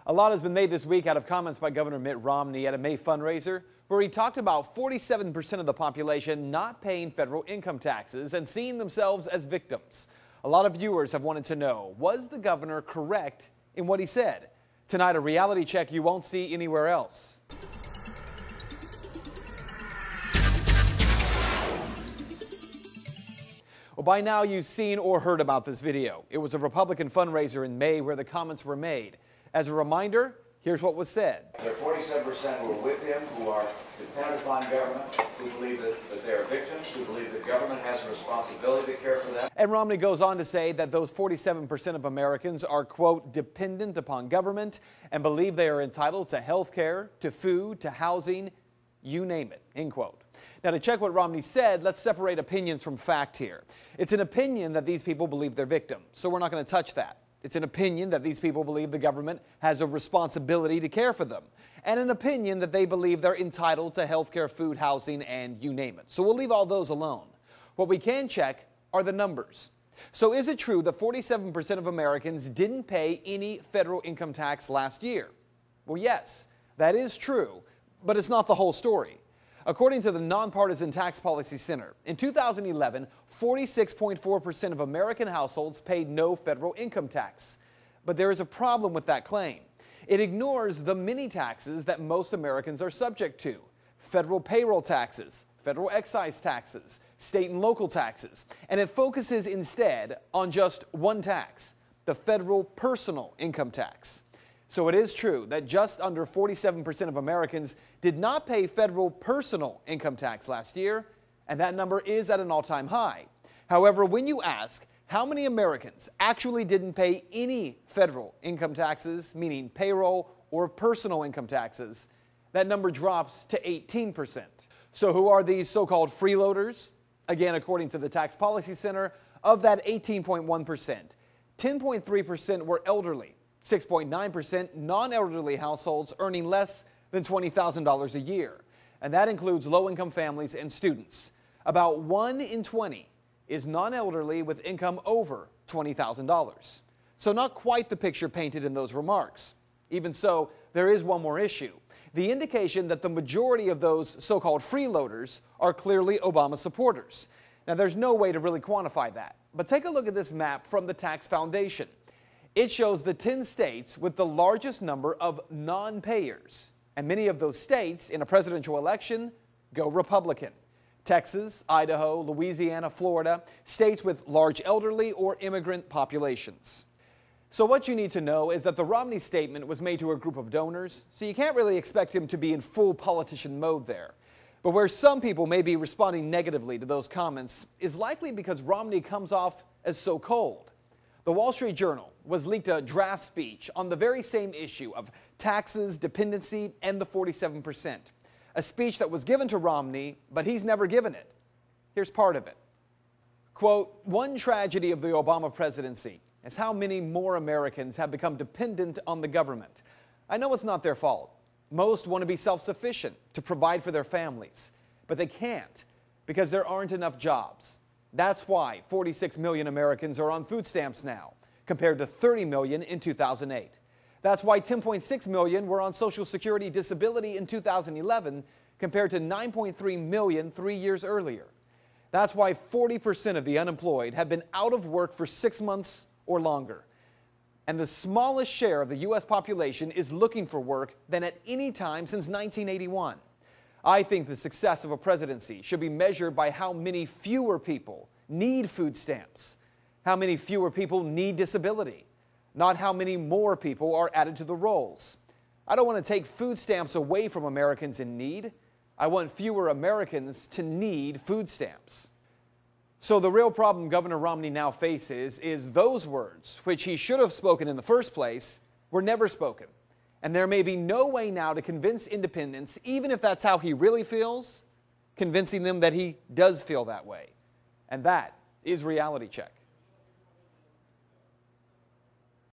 A lot has been made this week out of comments by Governor Mitt Romney at a May fundraiser where he talked about 47% of the population not paying federal income taxes and seeing themselves as victims. A lot of viewers have wanted to know, was the governor correct in what he said? Tonight, a reality check you won't see anywhere else. Well, by now you've seen or heard about this video. It was a Republican fundraiser in May where the comments were made. As a reminder, here's what was said. The 47% who are with him, who are dependent upon government, who believe that they are victims, who believe that government has a responsibility to care for them. And Romney goes on to say that those 47% of Americans are, quote, dependent upon government and believe they are entitled to health care, to food, to housing, you name it, end quote. Now, to check what Romney said, let's separate opinions from fact here. It's an opinion that these people believe they're victims, so we're not going to touch that. It's an opinion that these people believe the government has a responsibility to care for them, and an opinion that they believe they're entitled to health care, food, housing, and you name it. So we'll leave all those alone. What we can check are the numbers. So is it true that 47% of Americans didn't pay any federal income tax last year? Well, yes, that is true, but it's not the whole story. According to the Nonpartisan Tax Policy Center, in 2011, 46.4% of American households paid no federal income tax. But there is a problem with that claim. It ignores the many taxes that most Americans are subject to: federal payroll taxes, federal excise taxes, state and local taxes, and it focuses instead on just one tax, the federal personal income tax. So it is true that just under 47% of Americans did not pay federal personal income tax last year, and that number is at an all-time high. However, when you ask how many Americans actually didn't pay any federal income taxes, meaning payroll or personal income taxes, that number drops to 18%. So who are these so-called freeloaders? Again, according to the Tax Policy Center, of that 18.1%, 10.3% were elderly. 6.9% non-elderly households earning less than $20,000 a year. And that includes low-income families and students. About 1 in 20 is non-elderly with income over $20,000. So not quite the picture painted in those remarks. Even so, there is one more issue: the indication that the majority of those so-called freeloaders are clearly Obama supporters. Now, there's no way to really quantify that. But take a look at this map from the Tax Foundation. It shows the 10 states with the largest number of non-payers, and many of those states in a presidential election go Republican. Texas, Idaho, Louisiana, Florida, states with large elderly or immigrant populations. So what you need to know is that the Romney statement was made to a group of donors, so you can't really expect him to be in full politician mode there. But where some people may be responding negatively to those comments is likely because Romney comes off as so cold. The Wall Street Journal was leaked a draft speech on the very same issue of taxes, dependency, and the 47%. A speech that was given to Romney, but he's never given it. Here's part of it. Quote, "One tragedy of the Obama presidency is how many more Americans have become dependent on the government. I know it's not their fault. Most want to be self-sufficient to provide for their families, but they can't because there aren't enough jobs. That's why 46 million Americans are on food stamps now, compared to 30 million in 2008. That's why 10.6 million were on Social Security disability in 2011, compared to 9.3 million 3 years earlier. That's why 40% of the unemployed have been out of work for 6 months or longer. And the smallest share of the U.S. population is looking for work than at any time since 1981. I think the success of a presidency should be measured by how many fewer people need food stamps, how many fewer people need disability, not how many more people are added to the rolls. I don't want to take food stamps away from Americans in need. I want fewer Americans to need food stamps." So the real problem Governor Romney now faces is those words, which he should have spoken in the first place, were never spoken. And there may be no way now to convince independents, even if that's how he really feels, convincing them that he does feel that way. And that is Reality Check.